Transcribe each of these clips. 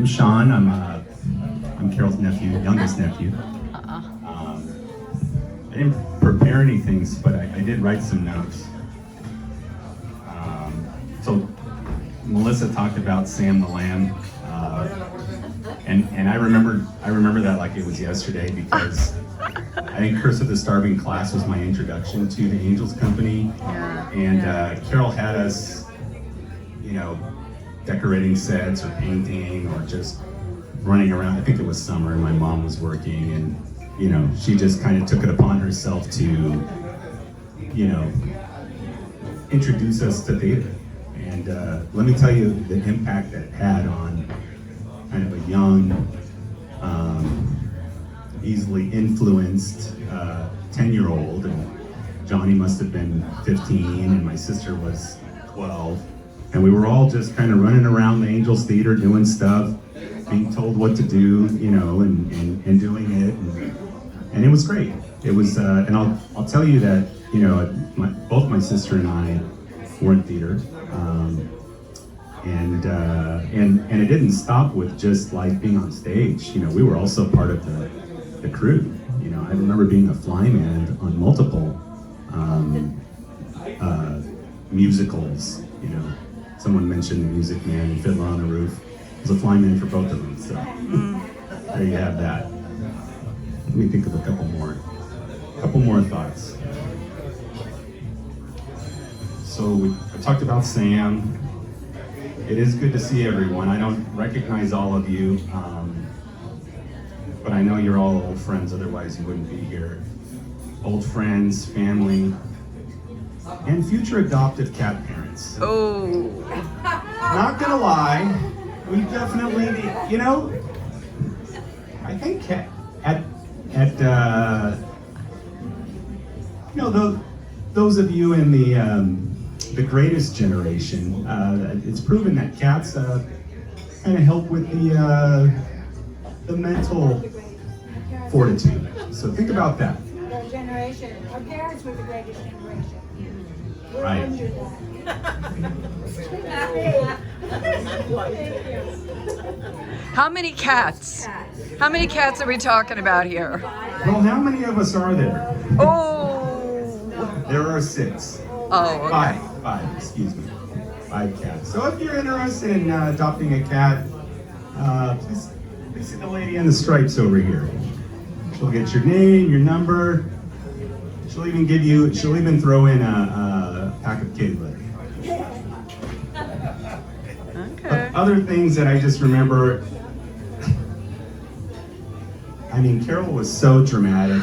I'm Sean. I'm Carol's nephew, youngest nephew. I didn't prepare anything, but I did write some notes. So Melissa talked about Sam the Lamb, and I remember that like it was yesterday because I think Curse of the Starving Class was my introduction to the Angels Company, and Carol had us, decorating sets or painting or just running around. I think it was summer and my mom was working, and she just kind of took it upon herself to introduce us to theater. And let me tell you the impact that it had on kind of a young, easily influenced 10-year-old, and Johnny must have been 15 and my sister was 12. And we were all just kind of running around the Angels Theater doing stuff, being told what to do, and doing it. And it was great. It was, and I'll tell you that, both my sister and I were in theater. And it didn't stop with just like being on stage. We were also part of the crew. I remember being a flyman on multiple musicals. Someone mentioned The Music Man and Fiddler on the Roof. I was a flyman for both of them, so there you have that. Let me think of a couple more thoughts. So I talked about Sam. It is good to see everyone. I don't recognize all of you, but I know you're all old friends, otherwise you wouldn't be here. Old friends, family, and future adoptive cat parents. Oh. Not gonna lie, we definitely need, I think those of you in the greatest generation, it's proven that cats kind of help with the mental fortitude. So think about that. Our generation, our parents were the greatest generation. We're Right. under that. How many cats? How many cats are we talking about here? Well, how many of us are there? Oh. There are 6. Oh, okay. Five, excuse me. 5 cats. So if you're interested in adopting a cat, please see the lady in the stripes over here. She'll get your name, your number. She'll even throw in a pack of kitty litter. Okay. Other things that I just remember, I mean, Carol was so dramatic.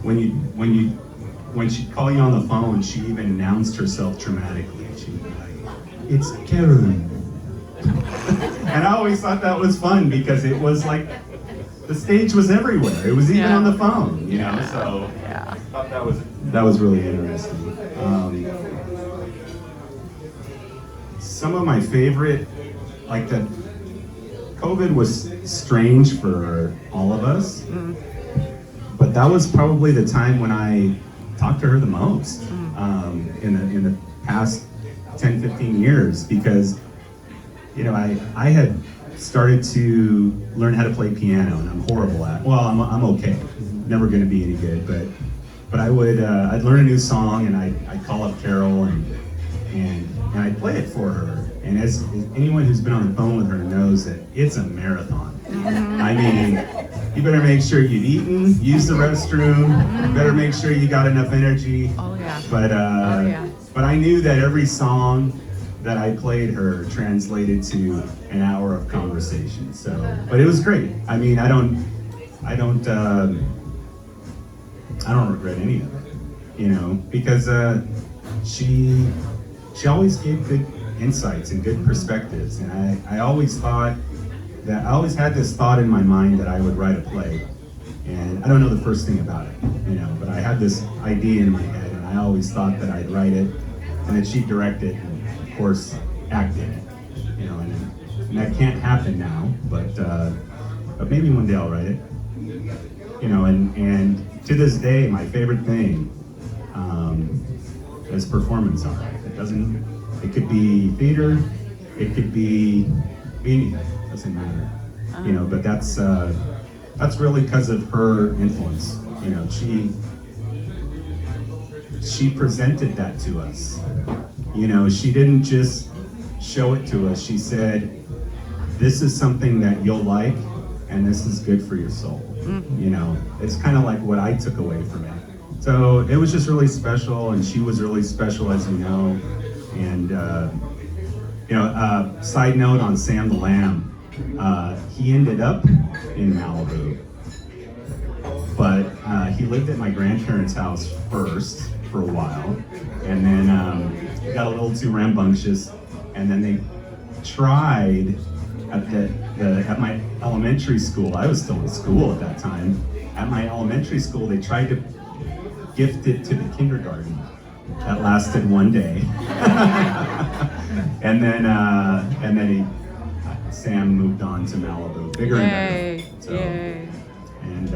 When she'd call you on the phone, she even announced herself dramatically. She'd be like, "It's Carol." And I always thought that was fun because it was like, the stage was everywhere. It was even on the phone, so Yeah. I thought that was really interesting. Some of my favorite, like the COVID was strange for all of us, but that was probably the time when I talked to her the most in the past 10, 15 years, because I had started to learn how to play piano, and I'm horrible at. Well, I'm okay. Never going to be any good, but I would I'd learn a new song and I'd call up Carol and I'd play it for her. And as anyone who's been on the phone with her knows, that it's a marathon. I mean, you better make sure you've eaten, use the restroom. You better make sure you got enough energy. Oh, yeah. But I knew that every song that I played her translated to an hour of conversation. So, but it was great. I mean, I don't regret any of it, because she always gave good insights and good perspectives, and I always had this thought in my mind that I would write a play, and I don't know the first thing about it, but I had this idea in my head, and I always thought that I'd write it, and then she'd direct it, and of course act it, and that can't happen now, but maybe one day I'll write it, and to this day, my favorite thing is performance art. It could be theater, It could be anything. Doesn't matter. You know, but that's really because of her influence. You know, she presented that to us. You know, she didn't just show it to us. She said, this is something that you'll like, and this is good for your soul. You know, it's kind of like what I took away from it. So it was just really special, and she was really special, as you know. And, you know, side note on Sam the Lamb, he ended up in Malibu, but he lived at my grandparents' house first for a while, and then he got a little too rambunctious, and then they tried at my elementary school. I was still in school at that time. At my elementary school, they tried to gift it to the kindergarten. That lasted one day, and then Sam moved on to Malibu, bigger and better. So, Yay. And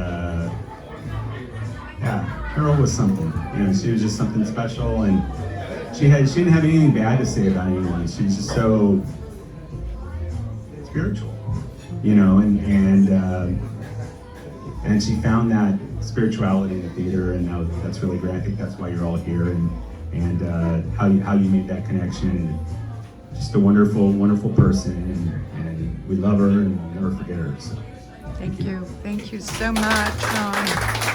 yeah, Carol was something. You know, she was just something special, and she didn't have anything bad to say about anyone. She was just so spiritual, you know, and she found that spirituality in the theater, and that's really great. I think that's why you're all here, and how you made that connection, and just a wonderful, wonderful person, and we love her and we'll never forget her. So. Thank you so much, Sean.